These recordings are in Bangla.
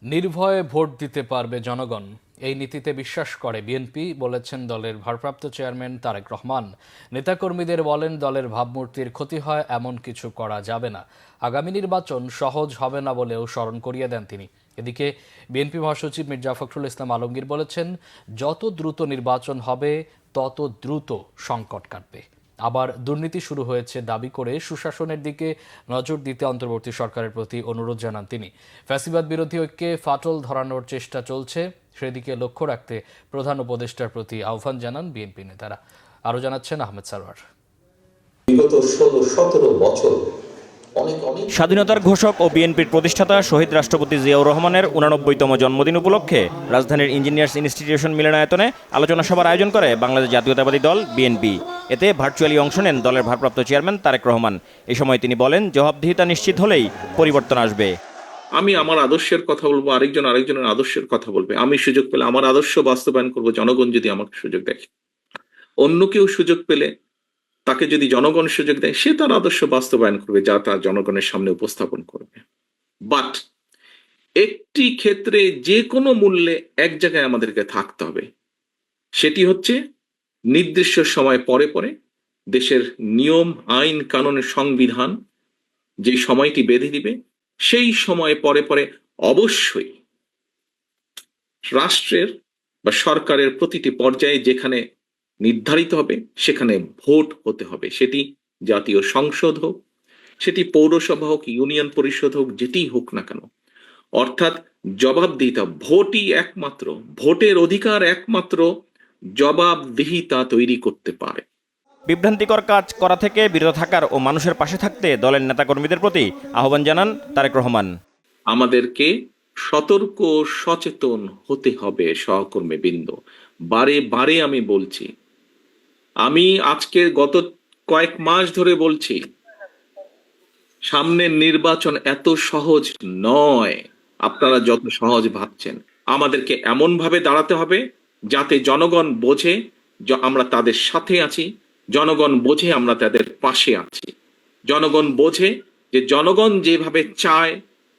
নির্ভয়ে ভোট দিতে পারবে জনগণ, এই নীতিতে বিশ্বাস করে বিএনপি, বলেছেন দলের ভারপ্রাপ্ত চেয়ারম্যান তারেক রহমান। নেতাকর্মীদের বলেন, দলের ভাবমূর্তির ক্ষতি হয় এমন কিছু করা যাবে না। আগামী নির্বাচন সহজ হবে না বলেও স্মরণ করিয়ে দেন তিনি। এদিকে বিএনপি মহাসচিব মির্জা ফখরুল ইসলাম আলমগীর বলেছেন, যত দ্রুত নির্বাচন হবে তত দ্রুত সংকট কাটবে। আবার দুর্নীতি শুরু হয়েছে দাবি করে সুশাসনের দিকে নজর দিতে অন্তর্বর্তী সরকারের প্রতি অনুরোধ জানান তিনি। ফ্যাসিবাদ বিরোধী ঐক্যে ফাটল ধরানোর চেষ্টা চলছে, সেদিকে লক্ষ্য রাখতে প্রধান উপদেষ্টার প্রতি আহ্বান জানান বিএনপি নেতারা। আরও জানাচ্ছেন আহমেদ সারওয়ার। বিগত ১৬-১৭ বছর স্বাধীনতার ঘোষক ও বিএনপির প্রতিষ্ঠাতা শহীদ রাষ্ট্রপতি জিয়াউর রহমানের ৮৯তম জন্মদিন উপলক্ষে রাজধানীর ইঞ্জিনিয়ার্স ইনস্টিটিউশন মিলনায়তনে আলোচনা সভার আয়োজন করে বাংলাদেশ জাতীয়তাবাদী দল বিএনপি। এতে ভার্চুয়ালি অংশ নেন দলের ভারপ্রাপ্ত চেয়ারম্যান তারেক রহমান। এই সময় তিনি বলেন, জবাবদিহিতা নিশ্চিত হলেই পরিবর্তন আসবে। আমি আমার আদর্শের কথা বলবো, আরেকজনের আদর্শের কথা বলবে। আমি সুযোগ পেলে আমার আদর্শ বাস্তবায়ন করব, জনগণ যদি আমাকে সুযোগ দেয়। অন্য কেউ সুযোগ পেলে তাকে যদি জনগণ সুযোগ দেয়, সে তার আদর্শ বাস্তবায়ন করবে, যা তার জনগণের সামনে উপস্থাপন করবে। বাট একটি ক্ষেত্রে যে কোনো মূল্যে এক জায়গায় আমাদেরকে থাকতে হবে, সেটি হচ্ছে নির্দিষ্ট সময় পরে পরে দেশের নিয়ম, আইন, কানুনের, সংবিধান যে সময়টি বেঁধে দিবে, সেই সময় পরে পরে অবশ্যই রাষ্ট্রের বা সরকারের প্রতিটি পর্যায়ে যেখানে নির্ধারিত হবে সেখানে ভোট হতে হবে। সেটি জাতীয় সংসদ হোক, সেটি পৌরসভা হোক, ইউনিয়ন পরিষদ হোক, যেটি হোক না কেন। অর্থাৎ জবাবদিহিতা, ভোটই একমাত্র, ভোটের অধিকার একমাত্র জবাবদিহিতা তৈরি করতে পারে। বিভ্রান্তিকর কাজ করা থেকে বিরত থাকার ও মানুষের পাশে থাকতে দলের নেতাকর্মীদের প্রতি আহ্বান জানান তারেক রহমান। আমাদেরকে সতর্ক সচেতন হতে হবে সহকর্মীবৃন্দ। বারে বারে আমি বলছি, আমি আজকে গত কয়েক মাস ধরে বলছি, সামনের নির্বাচন এত সহজ নয় আপনারা যত সহজ ভাবছেন। আমাদেরকে এমন ভাবে দাঁড়াতে হবে যাতে জনগণ বোঝে যে আমরা তাদের সাথে আছি, জনগণ বোঝে আমরা তাদের পাশে আছি, জনগণ বোঝে যে জনগণ যেভাবে চায়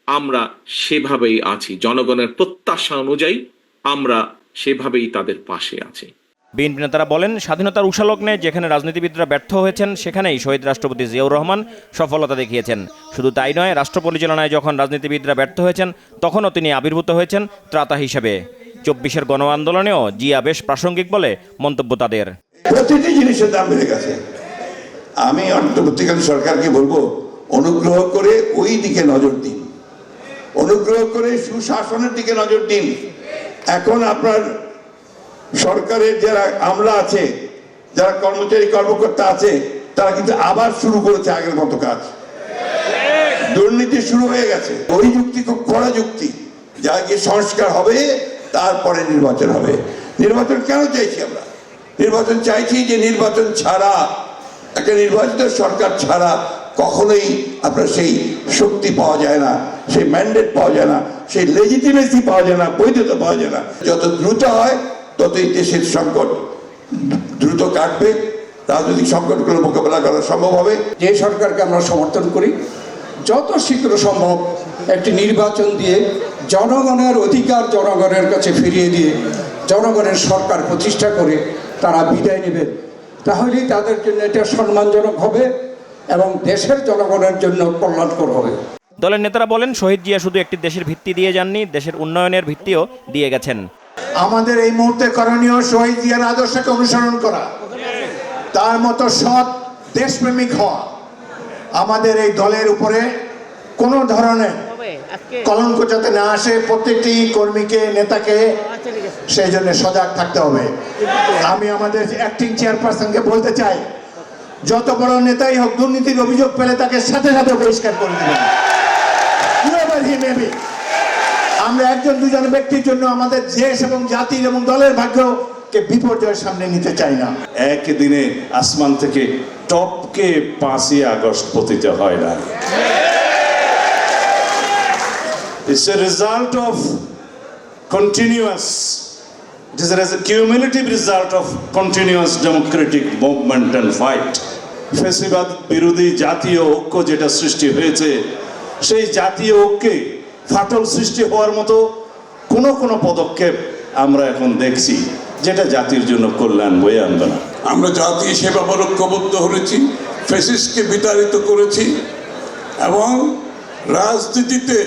আমরা সেভাবেই আছি, জনগণের প্রত্যাশা অনুযায়ী আমরা সেভাবেই তাদের পাশে আছি। বিএনপি নেতারা বলেন, স্বাধীনতার উষালগ্নে যেখানে রাজনীতিবিদরা ব্যর্থ হয়েছেন, সেখানেই শহীদ রাষ্ট্রপতি জিয়াউর রহমান সফলতা দেখিয়েছেন। শুধু তাই নয়, রাষ্ট্র পরিচালনায় যখন রাজনীতিবিদরা ব্যর্থ হয়েছেন, তখনও তিনি আবির্ভূত হয়েছেন ত্রাতা হিসেবে। ২৪-এর গণ আন্দোলনেও জিয়া বেশ প্রাসঙ্গিক বলে মন্তব্য তাদের। প্রতিটি জিনিসের দাম বেড়ে গেছে। আমি অন্তর্বর্তীকালীন সরকারকে বলবো, অনুগ্রহ করে ওই দিকে নজর দিন, অনুগ্রহ করে সুশাসনের দিকে নজর দিন। এখন আপনার সরকারের যারা আমলা আছে, যারা কর্মচারী কর্মকর্তা আছে, তারা কিন্তু আবার শুরু করেছে আগের মতো কাজ। দুর্নীতি শুরু হয়ে গেছে। ওই যুক্তি খুব কড়া যুক্তি, যা গিয়ে সংস্কার হবে, তারপরে নির্বাচন হবে। নির্বাচন কেন চাইছি আমরা? নির্বাচন চাইছি যে নির্বাচন ছাড়া, একটা নির্বাচিত সরকার ছাড়া কখনোই আপনার সেই শক্তি পাওয়া যায় না, সেই ম্যান্ডেট পাওয়া যায় না, সেই লেজিটিমেসি পাওয়া যায় না, বৈধতা পাওয়া যায় না। যত দ্রুত হয় ততই দেশের সংকট দ্রুত কাটবে, রাজনৈতিক সংকটগুলো মোকাবেলা করা সম্ভব হবে। যে সরকারকে আমরা সমর্থন করি, যত শীঘ্র সম্ভব একটি নির্বাচন দিয়ে জনগণের অধিকার জনগণের কাছে ফিরিয়ে দিয়ে জনগণের সরকার প্রতিষ্ঠা করে তারা বিদায় নেবেন, তাহলেই তাদের জন্য এটা সম্মানজনক হবে এবং দেশের জনগণের জন্য কল্যাণকর হবে। দলের নেতারা বলেন, শহীদ জিয়া শুধু একটি দেশের ভিত্তি দিয়ে যাননি, দেশের উন্নয়নের ভিত্তিও দিয়ে গেছেন। আমাদের এই মুহূর্তে করণীয় শহীদ জিয়ার আদর্শকে অনুসরণ করা, তার মতো সৎ দেশপ্রেমিক হওয়া। আমাদের এই দলের উপরে কোনো ধরনের কলঙ্ক যাতে না আসে, প্রত্যেকটি কর্মীকে, নেতাকে সেই জন্য সজাগ থাকতে হবে। আমি আমাদের অ্যাক্টিং চেয়ারপারসনকে বলতে চাই, যত বড় নেতাই হোক, দুর্নীতির অভিযোগ পেলে তাকে সাথে সাথে বহিষ্কার করে দেবেন। আমরা একজন দুজন ব্যক্তির জন্য আমাদের দেশ এবং জাতির এবং দলের ভাগ্যকে বিপর্যয়ের সামনে নিতে চাই না। একদিনে আসমান থেকে টপকে 5ই আগস্ট পতিত হয় না। It's a result of continuous, it is a cumulative result of continuous democratic movement and fight. ফ্যাসিবাদ বিরোধী জাতীয় ঐক্য যেটা সৃষ্টি হয়েছে, সেই জাতীয় ঐক্যে ফাটল সৃষ্টি হওয়ার মতো কোনো পদক্ষেপ আমরা এখন দেখছি যেটা জাতির জন্য কল্যাণ বয়ে আনবে না। আমরা জাতি সেবা ঐক্যবদ্ধ হয়েছি, ফ্যাসিস্টকে বিতাড়িত করেছি এবং রাজনীতিতে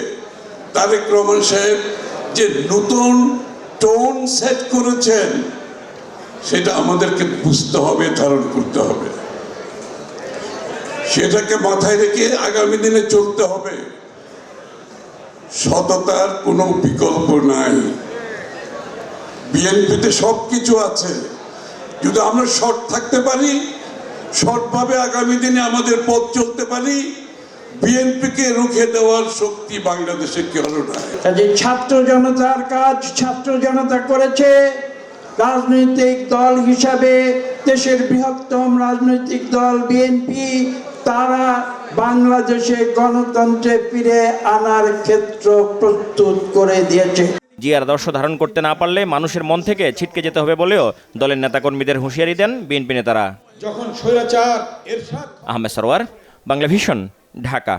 তারেক রহমান সাহেব যে নতুন টোন সেট করেছেন সেটা আমাদেরকে বুঝতে হবে, ধারণ করতে হবে, সেটাকে মাথায় রেখে আগামী দিনে চলতে হবে। সততার কোনো বিকল্প নাই। বিএনপিতে সব কিছু আছে, যদি আমরা সৎ থাকতে পারি, সৎভাবে আগামী দিনে আমাদের পথ চলতে পারি, বিএনপিকে রুখে দেওয়ার শক্তি বাংলাদেশে কেউ নাই। কাজে ছাত্র জনতার কাজ ছাত্র জনতা করেছে। রাজনৈতিক দল হিসাবে দেশের বৃহত্তম রাজনৈতিক দল বিএনপি তারা বাংলাদেশে গণতন্ত্রে ফিরে আনার ক্ষেত্র প্রস্তুত করে দিয়েছে। জিয়ার আদর্শ ধারণ করতে না পারলে মানুষের মন থেকে ছিটকে যেতে হবে বলেও দলের নেতাকর্মীদের হুঁশিয়ারি দেন বিএনপি নেতারা। যখন স্বৈরাচার এরশাদ আহমেদ সরওয়ার, বাংলা ভিশন, ঢাকা।